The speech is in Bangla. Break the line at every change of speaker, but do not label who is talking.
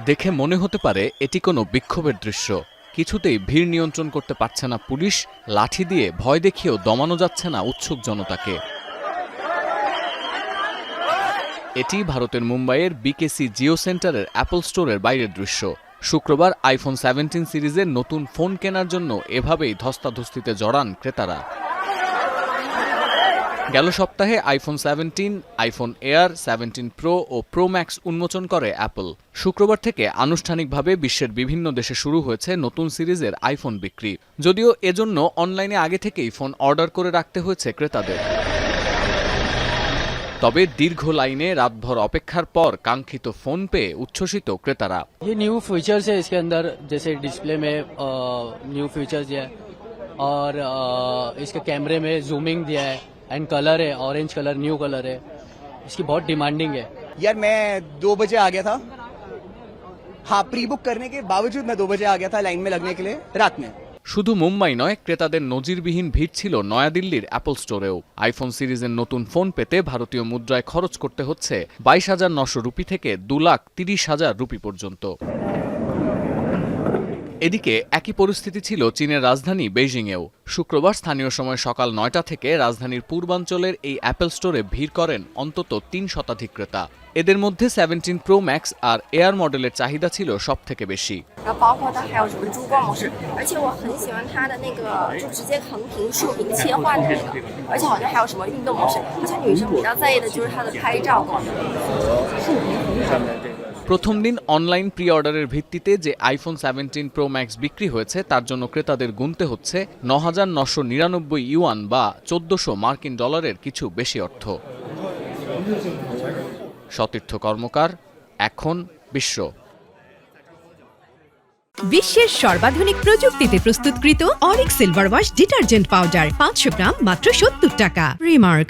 দেখে মনে হতে পারে এটি কোনো বিক্ষোভের দৃশ্য। কিছুতেই ভিড় নিয়ন্ত্রণ করতে পারছে না পুলিশ, লাঠি দিয়ে ভয় দেখিয়েও দমানো যাচ্ছে না উৎসুক জনতাকে। এটি ভারতের মুম্বাইয়ের বিকেসি জিও সেন্টারের অ্যাপল স্টোরের বাইরের দৃশ্য। শুক্রবার আইফোন 17 সিরিজের নতুন ফোন কেনার জন্য এভাবেই ধস্তাধস্তিতে জড়ান ক্রেতারা। গেল সপ্তাহে আইফোন 17, আইফোন এয়ার, 17 প্রো ও প্রো ম্যাক্স উন্মোচন করে অ্যাপল। শুক্রবার থেকে আনুষ্ঠানিকভাবে বিশ্বের বিভিন্ন দেশে শুরু হয়েছে নতুন সিরিজের আইফোন বিক্রি। যদিও এজন্য অনলাইনে আগে থেকেই ফোন অর্ডার করে রাখতে হয়েছে ক্রেতাদের। তবে দীর্ঘ লাইনে রাতভর অপেক্ষার পর কাঙ্ক্ষিত ফোন পেয়ে উচ্ছ্বসিত ক্রেতারা।
ये न्यू फीचर्स है इसके अंदर, जैसे डिस्प्ले में न्यू फीचर्स दिया है और इसके कैमरे में जूमिंग दिया है एंड कलर है ऑरेंज कलर, न्यू कलर है। इसकी बहुत डिमांडिंग है।
यार मैं 2 बजे आ गया था। हाँ, प्री बुक करने के बावजूद मैं 2 बजे आ गया था लाइन में लगने के लिए रात में।
শুধু মুম্বাই নয়, ক্রেতাদের নজিরবিহীন ভিড় ছিল নয়াদিল্লির অ্যাপল স্টোরেও। আইফোন সিরিজের নতুন ফোন পেতে ভারতীয় মুদ্রায় খরচ করতে হচ্ছে 22,900 রুপি থেকে 2,30,000 রুপি পর্যন্ত। এদিকে একই পরিস্থিতি ছিল চীনের রাজধানী বেইজিংয়েও। শুক্রবার স্থানীয় সময় সকাল 9টা থেকে রাজধানীর পূর্বাঞ্চলের এই অ্যাপল স্টোরে ভিড় করেন অন্তত 3 শতাধিক ক্রেতা। এদের মধ্যে 17 প্রো ম্যাক্স আর এয়ার মডেলের চাহিদা ছিল সবথেকে বেশি।
然后包括它还有什么珠光模式，而且我很喜欢它的那个就直接横屏竖屏切换的那个，而且好像还有什么运动模式，而且女生比较在意的就是它的拍照功能。
প্রথম দিন অনলাইন প্রি অর্ডারের ভিত্তিতে যে আইফোন 17 প্রো ম্যাক্স বিক্রি হয়েছে তার জন্য ক্রেতাদের গুনতে হচ্ছে 9,999 ইউয়ান বা 1400 মার্কিন ডলারের কিছু বেশি অর্থ। সতীর্থ কর্মকার, এখন বিশ্ব।
বিশ্বের সর্বাধুনিক প্রযুক্তিতে প্রস্তুতকৃত Arik silver wash detergent powder 500 গ্রাম মাত্র 70 টাকা। রিমার্ক।